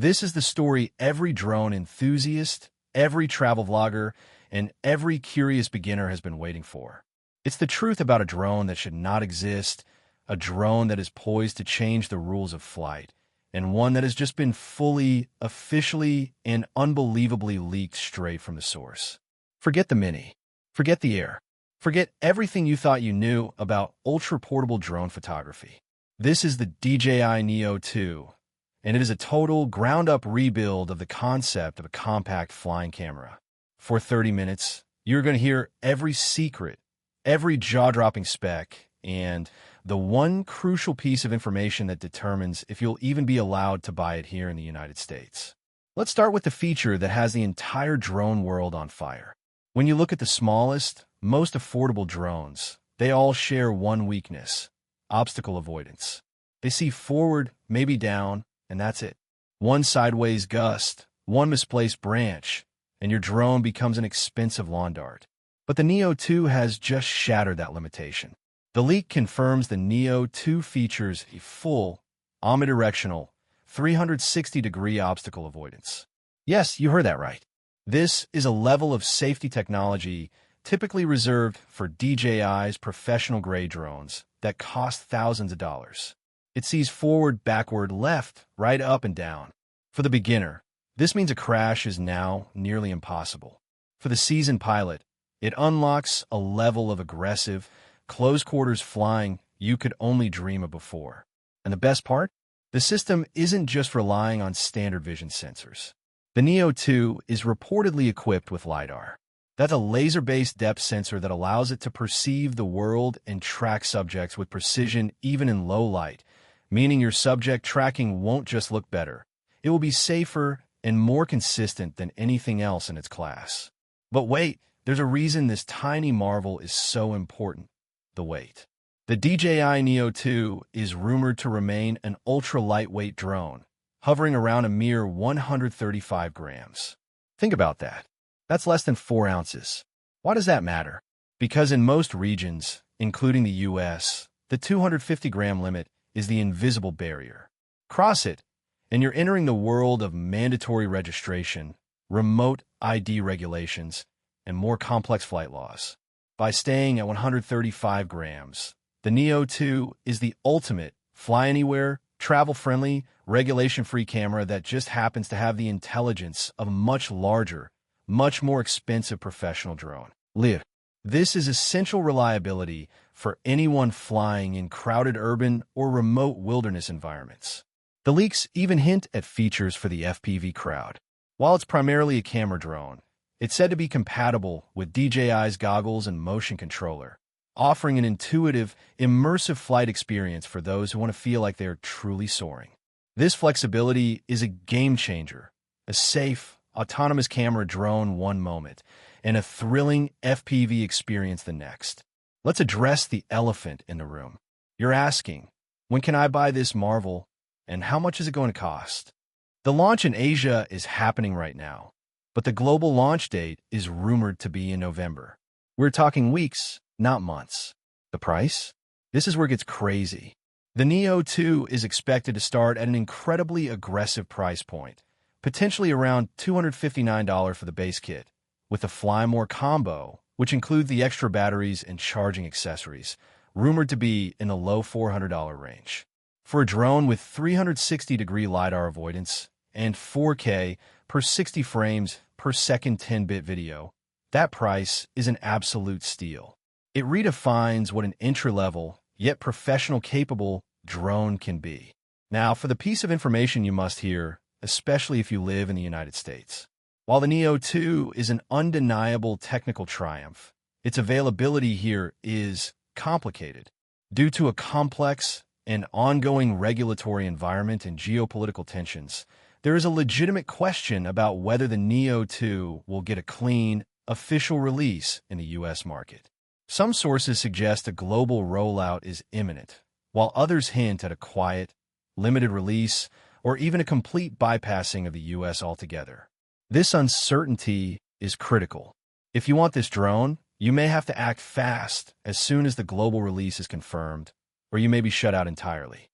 This is the story every drone enthusiast, every travel vlogger, and every curious beginner has been waiting for. It's the truth about a drone that should not exist, a drone that is poised to change the rules of flight, and one that has just been fully, officially, and unbelievably leaked straight from the source. Forget the Mini. Forget the Air. Forget everything you thought you knew about ultra-portable drone photography. This is the DJI Neo 2, and it is a total ground-up rebuild of the concept of a compact flying camera. For 30 minutes, you're going to hear every secret, every jaw-dropping spec, and the one crucial piece of information that determines if you'll even be allowed to buy it here in the United States. Let's start with the feature that has the entire drone world on fire. When you look at the smallest, most affordable drones, they all share one weakness: obstacle avoidance. They see forward, maybe down, and that's it. One sideways gust, one misplaced branch, and your drone becomes an expensive lawn dart. But the Neo 2 has just shattered that limitation. The leak confirms the Neo 2 features a full, omnidirectional, 360-degree obstacle avoidance. Yes, you heard that right. This is a level of safety technology typically reserved for DJI's professional-grade drones that cost thousands of dollars. It sees forward, backward, left, right, up, and down. For the beginner, this means a crash is now nearly impossible. For the seasoned pilot, it unlocks a level of aggressive, close-quarters flying you could only dream of before. And the best part? The system isn't just relying on standard vision sensors. The Neo 2 is reportedly equipped with LiDAR. That's a laser-based depth sensor that allows it to perceive the world and track subjects with precision even in low light, meaning your subject tracking won't just look better. It will be safer and more consistent than anything else in its class. But wait, there's a reason this tiny marvel is so important: the weight. The DJI Neo 2 is rumored to remain an ultra-lightweight drone, hovering around a mere 135 grams. Think about that. That's less than 4 ounces. Why does that matter? Because in most regions, including the US, the 250-gram limit is the invisible barrier. Cross it, and you're entering the world of mandatory registration, remote ID regulations, and more complex flight laws. By staying at 135 grams, the Neo 2 is the ultimate fly-anywhere, travel-friendly, regulation-free camera that just happens to have the intelligence of a much larger, much more expensive professional drone. LiDAR. This is essential reliability for anyone flying in crowded urban or remote wilderness environments. The leaks even hint at features for the FPV crowd. While it's primarily a camera drone, it's said to be compatible with DJI's goggles and motion controller, offering an intuitive, immersive flight experience for those who want to feel like they're truly soaring. This flexibility is a game changer, a safe, autonomous camera drone one moment, and a thrilling FPV experience the next. Let's address the elephant in the room. You're asking, when can I buy this marvel, and how much is it going to cost? The launch in Asia is happening right now, but the global launch date is rumored to be in November. We're talking weeks, not months. The price? This is where it gets crazy. The Neo 2 is expected to start at an incredibly aggressive price point, potentially around $259 for the base kit, with the Fly More combo, which includes the extra batteries and charging accessories, rumored to be in the low $400 range. For a drone with 360-degree LiDAR avoidance and 4K per 60 frames per second 10-bit video, that price is an absolute steal. It redefines what an entry-level, yet professional-capable drone can be. Now, for the piece of information you must hear, especially if you live in the United States. While the Neo 2 is an undeniable technical triumph, its availability here is complicated. Due to a complex and ongoing regulatory environment and geopolitical tensions, there is a legitimate question about whether the Neo 2 will get a clean, official release in the US market. Some sources suggest a global rollout is imminent, while others hint at a quiet, limited release, or even a complete bypassing of the US altogether. This uncertainty is critical. If you want this drone, you may have to act fast as soon as the global release is confirmed, or you may be shut out entirely.